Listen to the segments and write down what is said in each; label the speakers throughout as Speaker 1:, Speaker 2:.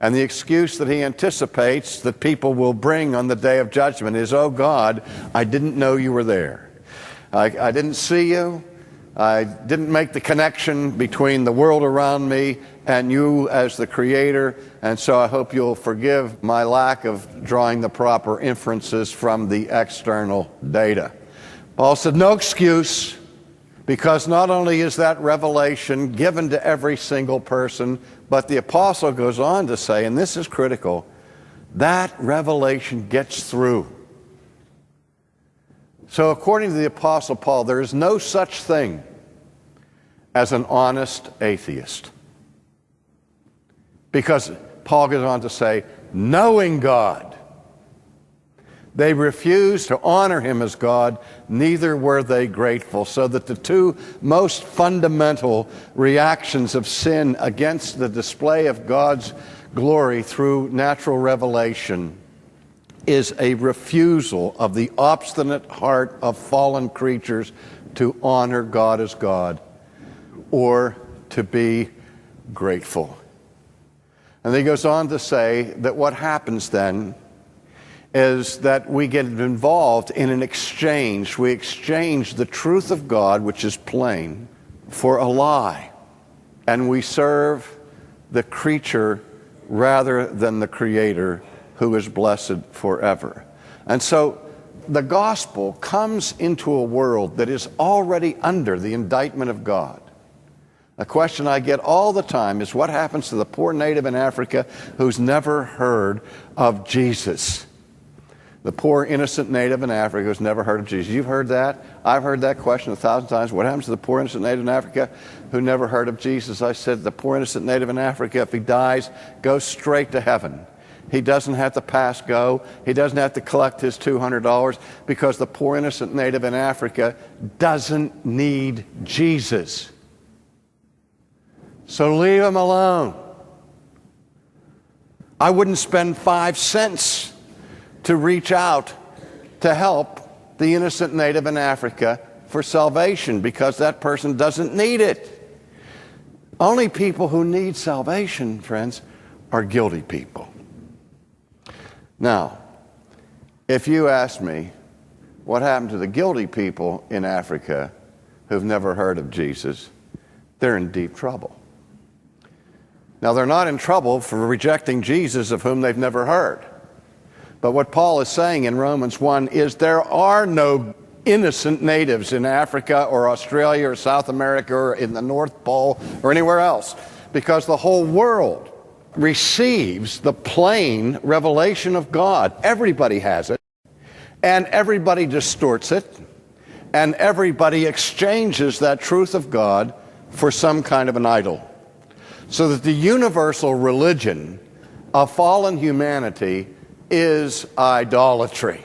Speaker 1: And the excuse that he anticipates that people will bring on the day of judgment is, oh God, I didn't know you were there. I didn't see you. I didn't make the connection between the world around me and you as the Creator, and so I hope you'll forgive my lack of drawing the proper inferences from the external data. Paul said, no excuse, because not only is that revelation given to every single person, but the apostle goes on to say, and this is critical, that revelation gets through. So according to the apostle Paul, there is no such thing as an honest atheist. Because Paul goes on to say, knowing God, they refused to honor him as God, neither were they grateful. So that the two most fundamental reactions of sin against the display of God's glory through natural revelation is a refusal of the obstinate heart of fallen creatures to honor God as God or to be grateful. And he goes on to say that what happens then is that we get involved in an exchange. We exchange the truth of God, which is plain, for a lie. And we serve the creature rather than the Creator, who is blessed forever. And so the gospel comes into a world that is already under the indictment of God. A question I get all the time is, what happens to the poor native in Africa who's never heard of Jesus? The poor innocent native in Africa who's never heard of Jesus. You've heard that. I've heard that question 1,000 times. What happens to the poor innocent native in Africa who never heard of Jesus? I said, the poor innocent native in Africa, if he dies, goes straight to heaven. He doesn't have to pass go. He doesn't have to collect his $200 because the poor innocent native in Africa doesn't need Jesus. So leave him alone. I wouldn't spend 5 cents to reach out to help the innocent native in Africa for salvation because that person doesn't need it. Only people who need salvation, friends, are guilty people. Now, if you ask me what happened to the guilty people in Africa who've never heard of Jesus, they're in deep trouble. Now, they're not in trouble for rejecting Jesus of whom they've never heard. But what Paul is saying in Romans 1 is there are no innocent natives in Africa or Australia or South America or in the North Pole or anywhere else, because the whole world receives the plain revelation of God. Everybody has it, and everybody distorts it, and everybody exchanges that truth of God for some kind of an idol. So that the universal religion of fallen humanity is idolatry.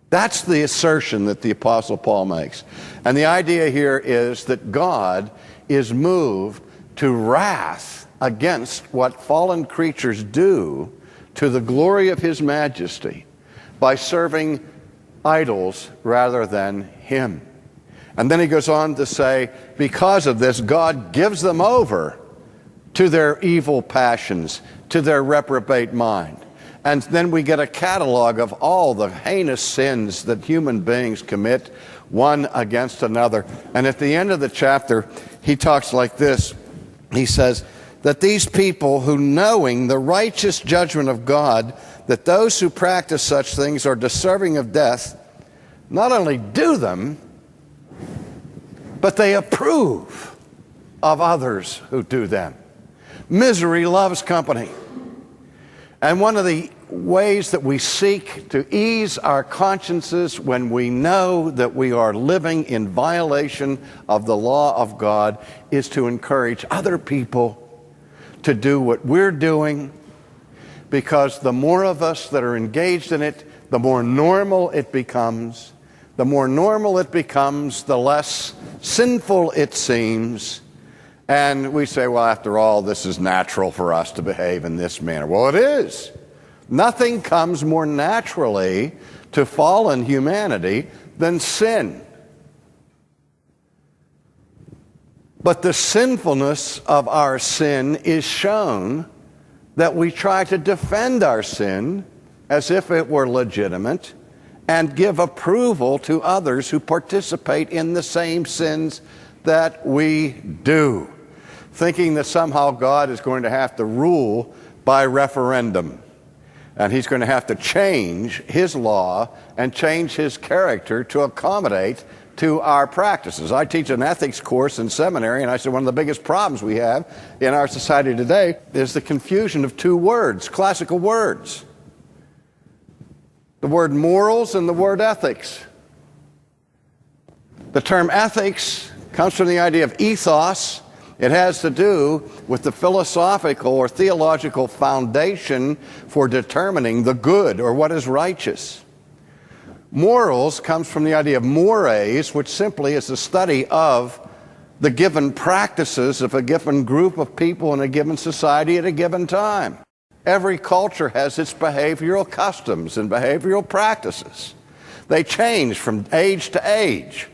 Speaker 1: That's the assertion that the Apostle Paul makes. And the idea here is that God is moved to wrath against what fallen creatures do to the glory of his majesty by serving idols rather than him. And then he goes on to say, because of this, God gives them over to their evil passions, to their reprobate mind. And then we get a catalog of all the heinous sins that human beings commit, one against another. And at the end of the chapter, he talks like this. He says that these people who, knowing the righteous judgment of God, that those who practice such things are deserving of death, not only do them, but they approve of others who do them. Misery loves company. And one of the ways that we seek to ease our consciences when we know that we are living in violation of the law of God is to encourage other people to do what we're doing, because the more of us that are engaged in it, the more normal it becomes. The more normal it becomes, the less sinful it seems. And we say, well, after all, this is natural for us to behave in this manner. Well, it is. Nothing comes more naturally to fallen humanity than sin. But the sinfulness of our sin is shown that we try to defend our sin as if it were legitimate and give approval to others who participate in the same sins that we do, thinking that somehow God is going to have to rule by referendum, and he's going to have to change his law and change his character to accommodate to our practices. I teach an ethics course in seminary, and I said one of the biggest problems we have in our society today is the confusion of two words, classical words. The word morals and the word ethics. The term ethics comes from the idea of ethos. It has to do with the philosophical or theological foundation for determining the good or what is righteous. Morals comes from the idea of mores, which simply is the study of the given practices of a given group of people in a given society at a given time. Every culture has its behavioral customs and behavioral practices. They change from age to age.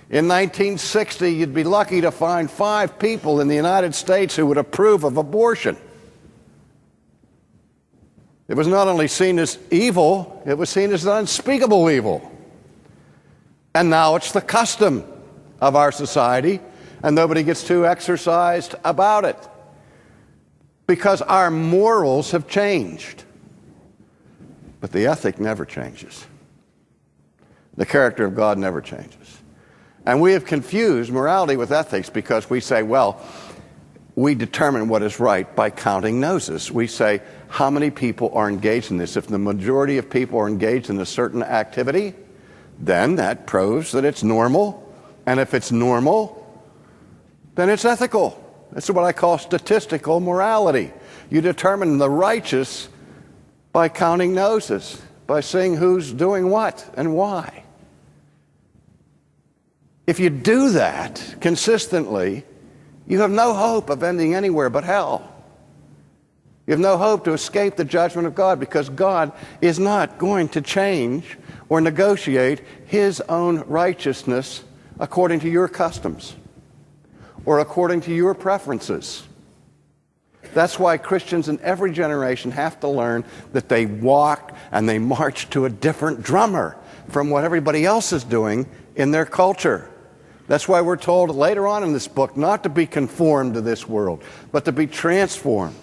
Speaker 1: In 1960, you'd be lucky to find 5 people in the United States who would approve of abortion. It was not only seen as evil, it was seen as an unspeakable evil. And now it's the custom of our society, and nobody gets too exercised about it, because our morals have changed. But the ethic never changes. The character of God never changes. And we have confused morality with ethics because we say, well, we determine what is right by counting noses. We say, how many people are engaged in this? If the majority of people are engaged in a certain activity, then that proves that it's normal. And if it's normal, then it's ethical. This is what I call statistical morality. You determine the righteous by counting noses, by seeing who's doing what and why. If you do that consistently, you have no hope of ending anywhere but hell. You have no hope to escape the judgment of God, because God is not going to change or negotiate his own righteousness according to your customs or according to your preferences. That's why Christians in every generation have to learn that they walk and they march to a different drummer from what everybody else is doing in their culture. That's why we're told later on in this book not to be conformed to this world, but to be transformed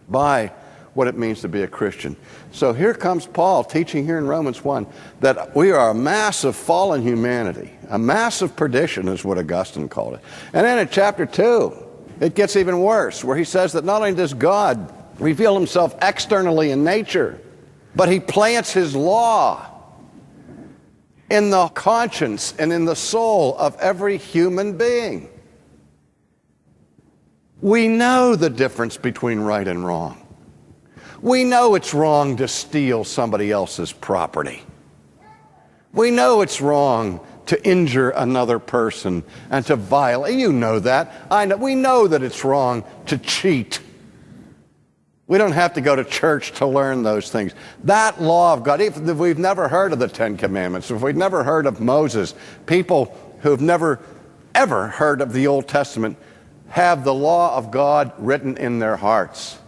Speaker 1: by what it means to be a Christian. So here comes Paul teaching here in Romans 1 that we are a mass of fallen humanity. A mass of perdition is what Augustine called it. And then in chapter 2, it gets even worse, where he says that not only does God reveal himself externally in nature, but he plants his law in the conscience and in the soul of every human being. We know the difference between right and wrong. We know it's wrong to steal somebody else's property. We know it's wrong to injure another person and to violate. You know that. I know. We know that it's wrong to cheat. We don't have to go to church to learn those things. That law of God, even if we've never heard of the 10 Commandments, if we've never heard of Moses, people who've never, ever heard of the Old Testament have the law of God written in their hearts,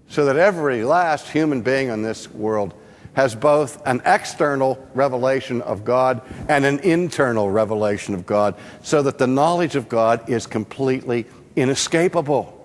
Speaker 1: so that every last human being on this world has both an external revelation of God and an internal revelation of God, so that the knowledge of God is completely inescapable.